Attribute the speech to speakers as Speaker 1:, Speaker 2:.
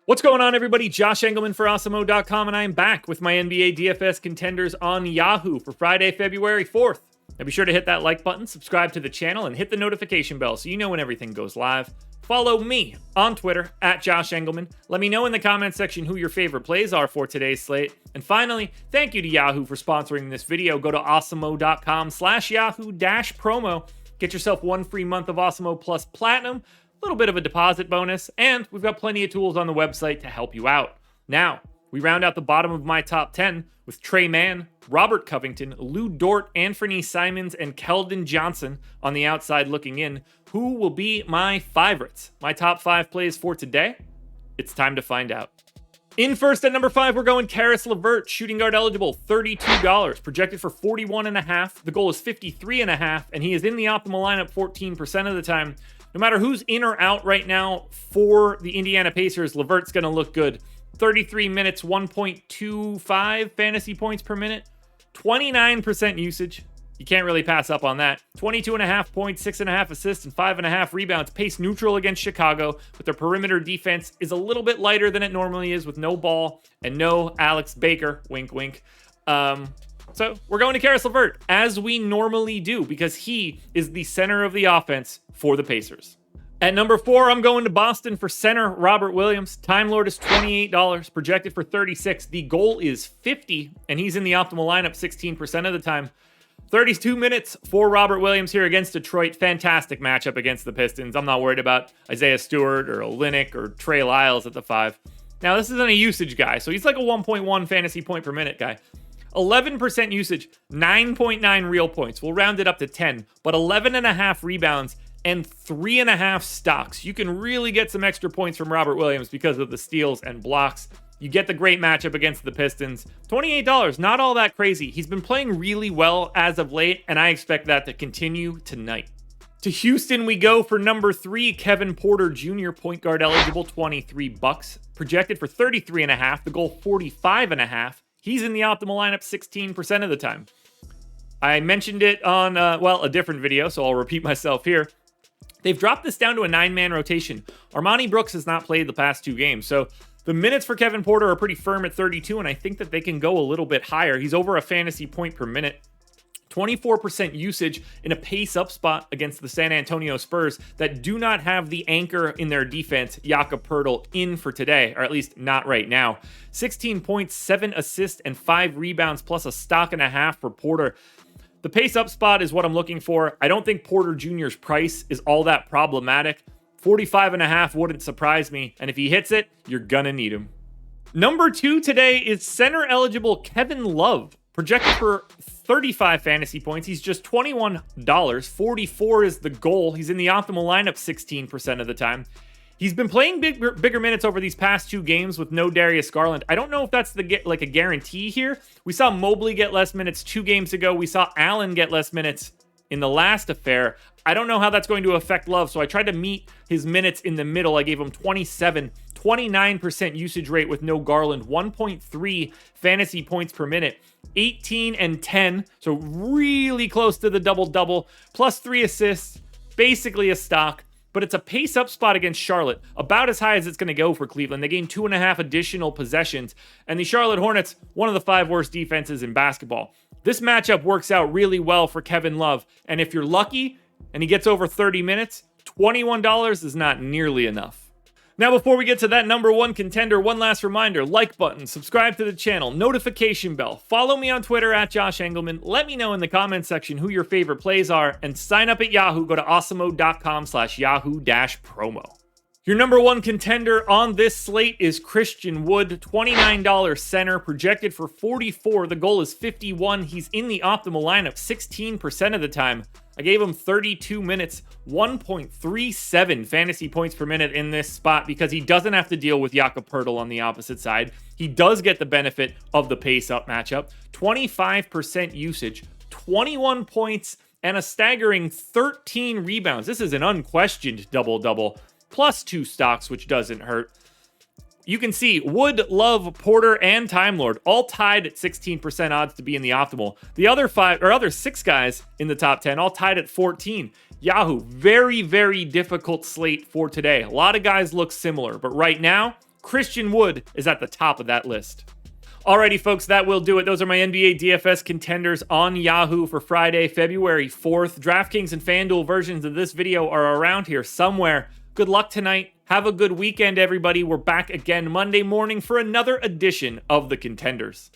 Speaker 1: What's going on, everybody? Josh Engleman for Awesemo.com, and I am back with my NBA DFS contenders on Yahoo for Friday, February 4th. Now be sure to hit that like button, subscribe to the channel, and hit the notification bell so you know when everything goes live. Follow me on Twitter at Josh Engleman. Let me know in the comment section who your favorite plays are for today's slate. And finally, thank you to Yahoo for sponsoring this video. Go to Awesemo.com/Yahoo-promo. Get yourself one free month of Awesemo Plus Platinum, a little bit of a deposit bonus, and we've got plenty of tools on the website to help you out. Now, we round out the bottom of my top 10 with Trey Mann, Robert Covington, Lou Dort, Anthony Simons, and Keldon Johnson on the outside looking in. Who will be my favorites? My top 5 plays for today? It's time to find out. In first at number 5, we're going Caris LeVert, shooting guard eligible, $32, projected for 41.5. The goal is 53.5, and he is in the optimal lineup 14% of the time. No matter who's in or out right now for the Indiana Pacers, LeVert's going to look good. 33 minutes, 1.25 fantasy points per minute, 29% usage. You can't really pass up on that. 22.5 points, 6.5 assists, and 5.5 rebounds. Pace neutral against Chicago, but their perimeter defense is a little bit lighter than it normally is with no Ball and no Alex Baker. Wink, wink. So we're going to Caris LeVert, as we normally do, because he is the center of the offense for the Pacers. At number 4, I'm going to Boston for center Robert Williams. Time Lord is $28, projected for 36. The goal is 50, and he's in the optimal lineup 16% of the time. 32 minutes for Robert Williams here against Detroit. Fantastic matchup against the Pistons. I'm not worried about Isaiah Stewart or Olynyk or Trey Lyles at the 5. Now, this isn't a usage guy, so he's like a 1.1 fantasy point per minute guy. 11% usage, 9.9 real points. We'll round it up to 10, but 11.5 rebounds and 3.5 stocks. You can really get some extra points from Robert Williams because of the steals and blocks. You get the great matchup against the Pistons. $28, not all that crazy. He's been playing really well as of late, and I expect that to continue tonight. To Houston we go for number 3, Kevin Porter Jr., point guard eligible, $23, projected for 33.5. The goal 45.5. He's in the optimal lineup 16% of the time. I mentioned it on, a different video, so I'll repeat myself here. They've dropped this down to a 9-man rotation. Armani Brooks has not played the past 2 games, so the minutes for Kevin Porter are pretty firm at 32, and I think that they can go a little bit higher. He's over a fantasy point per minute. 24% usage in a pace-up spot against the San Antonio Spurs that do not have the anchor in their defense, Jakob Poeltl, in for today, or at least not right now. 16 points, 7 assists, and 5 rebounds, plus a stock and a half for Porter. The pace-up spot is what I'm looking for. I don't think Porter Jr.'s price is all that problematic. 45.5 wouldn't surprise me, and if he hits it, you're gonna need him. Number 2 today is center-eligible Kevin Love, projected for 35 fantasy points. He's just $21. 44 is the goal. He's in the optimal lineup 16% of the time. He's been playing bigger minutes over these past 2 games with no Darius Garland. I don't know if that's a guarantee here. We saw Mobley get less minutes 2 games ago. We saw Allen get less minutes in the last affair. I don't know how that's going to affect Love, so I tried to meet his minutes in the middle. I gave him 27, 29% usage rate with no Garland, 1.3 fantasy points per minute, 18 and 10, so really close to the double-double, plus 3 assists, basically a stock, but it's a pace-up spot against Charlotte, about as high as it's going to go for Cleveland. They gained 2.5 additional possessions, and the Charlotte Hornets, one of the 5 worst defenses in basketball. This matchup works out really well for Kevin Love, and if you're lucky and he gets over 30 minutes, $21 is not nearly enough. Now, before we get to that number 1 contender, one last reminder: like button, subscribe to the channel, notification bell, follow me on Twitter at Josh Engleman, let me know in the comment section who your favorite plays are, and sign up at Yahoo. Go to Awesemo.com/Yahoo-promo. Your number 1 contender on this slate is Christian Wood, $29 center, projected for 44. The goal is 51. He's in the optimal lineup 16% of the time. I gave him 32 minutes, 1.37 fantasy points per minute in this spot because he doesn't have to deal with Jakob Poeltl on the opposite side. He does get the benefit of the pace-up matchup. 25% usage, 21 points, and a staggering 13 rebounds. This is an unquestioned double-double, plus 2 stocks, which doesn't hurt. You can see Wood, Love, Porter, and Time Lord all tied at 16% odds to be in the optimal. The other 6 guys in the top 10 all tied at 14. Yahoo, very, very difficult slate for today. A lot of guys look similar, but right now, Christian Wood is at the top of that list. Alrighty, folks, that will do it. Those are my NBA DFS contenders on Yahoo for Friday, February 4th. DraftKings and FanDuel versions of this video are around here somewhere. Good luck tonight. Have a good weekend, everybody. We're back again Monday morning for another edition of the Contenders.